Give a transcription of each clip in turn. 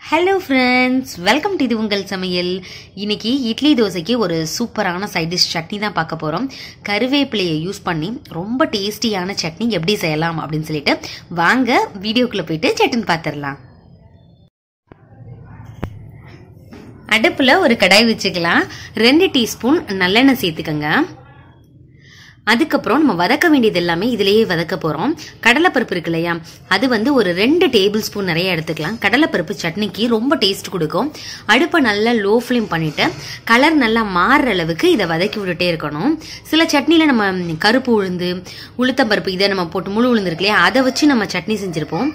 Hello friends, welcome to the உங்கள் சமையல். இன்னைக்கு இட்லி தோசைக்கு ஒரு சூப்பரான சைட் டிஷ் சட்னி தான் பார்க்க போறோம். கருவேப்பிலையை யூஸ் பண்ணி ரொம்ப டேஸ்டியான சட்னி எப்படி செய்யலாம் அப்படின்னு சொல்லிட்டு வாங்க வீடியோக்குள்ள போயிட்டு சட்னி பார்த்துடலாம். அடுப்புல ஒரு கடாய் வச்சுக்கலாம். 2 டீஸ்பூன் நல்லெண்ணெய் சேர்த்துக்கங்க. அதுக்கப்புறம் நம்ம வதக்க வேண்டியது எல்லாமே இதுலயே வதக்க போறோம். கடலைப்பருப்பு இருக்கு இல்லையா, அது வந்து ஒரு 2 டேபிள் ஸ்பூன் நிறைய எடுத்துக்கலாம். கடலைப்பருப்பு சட்னிக்கு ரொம்ப டேஸ்ட் கொடுக்கும். அடுப்பை நல்லா லோ ஃப்ளேம் பண்ணிட்டு கலர் நல்லா மாறுற அளவுக்கு இதை வதக்கி விட்டுட்டே இருக்கணும். சில சட்னியில நம்ம கருப்பு உளுந்து, உளுத்தம்பருப்பு இதை நம்ம போட்டு முழு உளுந்து இருக்கு இல்லையா, அதை வச்சு நம்ம சட்னி செஞ்சிருப்போம்.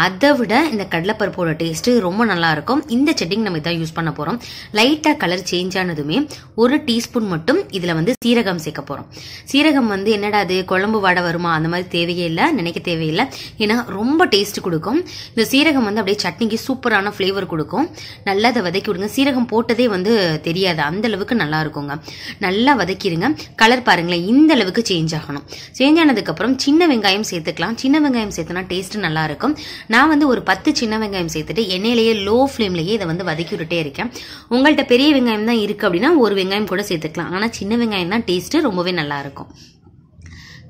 அதை விட இந்த கடலைப்பருப்போட டேஸ்ட் ரொம்ப நல்லா இருக்கும். இந்த சட்னிக்கு நம்ம இதான் யூஸ் பண்ண போறோம். லைட்டா கலர் சேஞ்ச் ஆனதுமே 1 டீஸ்பூன் மட்டும் இதுல வந்து சீரகம் சேர்க்க போறோம். சீரகம் வந்து என்னடா அது குழம்பு வாடை வருமா, அந்த மாதிரி தேவையே இல்லை, நினைக்க தேவையில்லை. ஏன்னா ரொம்ப டேஸ்ட் கொடுக்கும். இந்த சீரகம் வந்து அப்படியே சட்னிக்கு சூப்பரான ஃபிளேவர் கொடுக்கும். நல்லா அதை வதக்கி விடுங்க. சீரகம் போட்டதே வந்து தெரியாது, அந்த அளவுக்கு நல்லா இருக்குங்க. நல்லா வதக்கிடுங்க. கலர் பாருங்களேன், இந்த அளவுக்கு சேஞ்ச் ஆகணும். சேஞ்ச் ஆனதுக்கு அப்புறம் சின்ன வெங்காயம் சேர்த்துக்கலாம். சின்ன வெங்காயம் சேர்த்தனா டேஸ்ட் நல்லா இருக்கும். நான் வந்து ஒரு 10 சின்ன வெங்காயம் சேர்த்துட்டு எண்ணெயிலேயே லோ ஃபிளேம்லயே இதை வந்து வதக்கி விட்டுட்டே இருக்கேன். உங்கள்கிட்ட பெரிய வெங்காயம் தான் இருக்கு அப்படின்னா ஒரு வெங்காயம் கூட சேர்த்துக்கலாம். ஆனா சின்ன வெங்காயம் தான் டேஸ்ட் ரொம்பவே நல்லா இருக்கும்.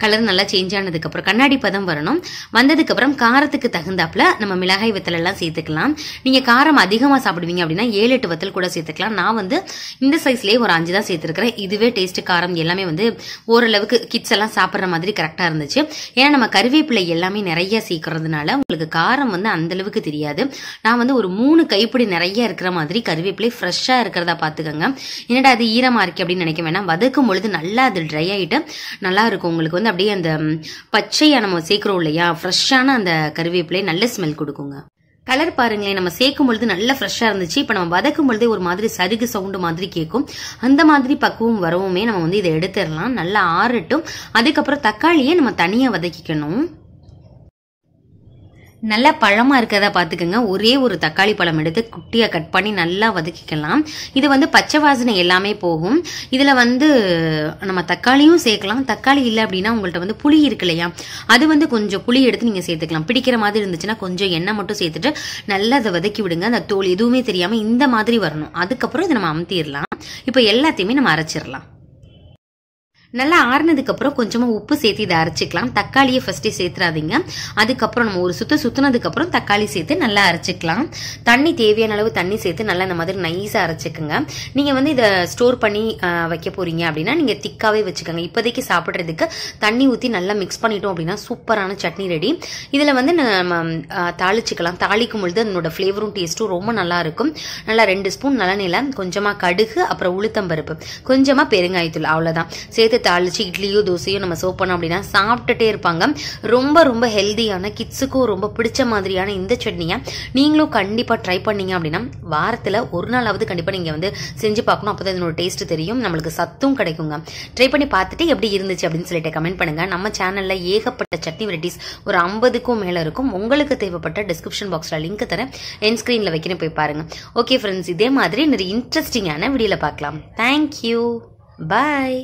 கலர் நல்லா சேஞ்ச் ஆனதுக்கு அப்புறம் கண்ணாடி பதம் வரணும். வந்ததுக்கு அப்புறம் காரத்துக்கு தகுந்தாப்புல நம்ம மிளகாய் வத்தல் எல்லாம் சேர்த்துக்கலாம். நீங்க காரம் அதிகமா சாப்பிடுவீங்க அப்படின்னா 7-8 வத்தல் கூட சேர்த்துக்கலாம். நான் வந்து இந்த சைஸ்லயே ஒரு 5 தான் சேர்த்திருக்கிறேன். இதுவே டேஸ்ட் காரம் எல்லாமே வந்து ஓரளவுக்கு கிட்ஸ் எல்லாம் சாப்பிட்ற மாதிரி கரெக்டா இருந்துச்சு. ஏன்னா நம்ம கருவேப்பிலை எல்லாமே நிறைய சேர்க்கறதுனால உங்களுக்கு காரம் வந்து அந்த அளவுக்கு தெரியாது. நான் வந்து ஒரு 3 கைப்பிடி நிறைய இருக்கிற மாதிரி கருவேப்பிலை ஃப்ரெஷ்ஷா இருக்கிறதா பாத்துக்கோங்க. என்னடா அது ஈரமா இருக்கு அப்படின்னு நினைக்க வேணாம். வதக்கும் பொழுது நல்லா அது ட்ரை ஆயிட்டு நல்லா இருக்கும். உங்களுக்கு வந்து அப்படியே அந்த பச்சையா நம்ம சேர்க்கிறோம் இல்லையா, ஃப்ரெஷ்ஷான அந்த கருவேப்பிலை நல்ல ஸ்மெல் கொடுக்குங்க. கலர் பாருங்களேன், நம்ம சேர்க்கும் பொழுது நல்லா ஃப்ரெஷ்ஷா இருந்துச்சு. இப்ப நம்ம வதக்கும் பொழுதே ஒரு மாதிரி சருகு சவுண்டு மாதிரி கேட்கும். அந்த மாதிரி பக்குவம் வரவுமே நம்ம வந்து இதை எடுத்துடலாம். நல்லா ஆறட்டும். அதுக்கப்புறம் தக்காளியை நம்ம தனியா வதக்கிக்கணும். நல்லா பழமா இருக்கிறதா பாத்துக்கோங்க. ஒரே ஒரு தக்காளி பழம் எடுத்து குட்டியா கட் பண்ணி நல்லா வதக்கிக்கலாம். இது வந்து பச்சை வாசனை எல்லாமே போகும். இதுல வந்து நம்ம தக்காளியும் சேர்க்கலாம். தக்காளி இல்லை அப்படின்னா உங்கள்ட்ட வந்து புளி இருக்கு இல்லையா, அது வந்து கொஞ்சம் புளி எடுத்து நீங்க சேர்த்துக்கலாம். பிடிக்கிற மாதிரி இருந்துச்சுன்னா கொஞ்சம் எண்ணெய் மட்டும் சேர்த்துட்டு நல்லா அதை வதக்கி விடுங்க. அந்த தோல் எதுவுமே தெரியாம இந்த மாதிரி வரணும். அதுக்கப்புறம் இதை நம்ம அமுத்திடலாம். இப்ப எல்லாத்தையுமே நம்ம அரைச்சிடலாம். நல்லா ஆறுனதுக்கு அப்புறம் கொஞ்சமா உப்பு சேர்த்து இதை அரைச்சிக்கலாம். தக்காளியை ஃபர்ஸ்டே சேர்த்துறாதீங்க. அதுக்கப்புறம் நம்ம ஒரு சுத்தினதுக்கு அப்புறம் தக்காளி சேர்த்து நல்லா அரைச்சிக்கலாம். தண்ணி தேவையான அளவு தண்ணி சேர்த்து நல்லா இந்த மாதிரி நைஸா அரைச்சிக்கோங்க. நீங்க வந்து இதை ஸ்டோர் பண்ணி வைக்க போறீங்க அப்படின்னா நீங்க திக்காவே வச்சுக்கோங்க. இப்போதைக்கு சாப்பிட்றதுக்கு தண்ணி ஊற்றி நல்லா மிக்ஸ் பண்ணிட்டோம் அப்படின்னா சூப்பரான சட்னி ரெடி. இதுல வந்து நம்ம தாளிச்சுக்கலாம். தாளிக்கும் பொழுது அதனோட ஃபிளேவரும் டேஸ்ட்டும் ரொம்ப நல்லா இருக்கும். நல்லா 2 ஸ்பூன் நல்லெண்ணெயில கொஞ்சமா கடுகு, அப்புறம் உளுத்தம்பருப்பு, கொஞ்சமா பெருங்காயத்தூள், அவ்வளவுதான் சேர்த்து தாளிச்சு இட்லியோ தோசையோ நம்ம சர்வ் பண்ணோம் அப்படின்னா சாப்பிட்டுட்டே இருப்பாங்க. ரொம்ப ரொம்ப ஹெல்தியான, கிட்ஸுக்கும் ரொம்ப பிடிச்ச மாதிரியான இந்த சட்னியை நீங்களும் கண்டிப்பா ட்ரை பண்ணீங்க அப்படின்னா வாரத்துல ஒரு நாளாவது கண்டிப்பா நீங்க வந்து செஞ்சு பார்க்கணும். அப்பதான் இதனோட டேஸ்ட் தெரியும், நம்மளுக்கு சத்தும் கிடைக்குங்க. ட்ரை பண்ணி பார்த்துட்டு எப்படி இருந்துச்சு அப்படின்னு சொல்லிட்டு கமெண்ட் பண்ணுங்க. நம்ம சேனல்ல ஏகப்பட்ட சட்னி வெரைட்டிஸ் ஒரு 50க்கும் மேல இருக்கும். உங்களுக்கு தேவைப்பட்ட டிஸ்கிரிப்ஷன் பாக்ஸ்ல லிங்க் தரேன், என் ஸ்கிரீன்ல வைக்கிறேன், போய் பாருங்க. ஓகே ஃப்ரெண்ட்ஸ், இதே மாதிரி நிறைய இன்ட்ரெஸ்டிங்கான வீடியோல பார்க்கலாம். தேங்க்யூ, பாய்.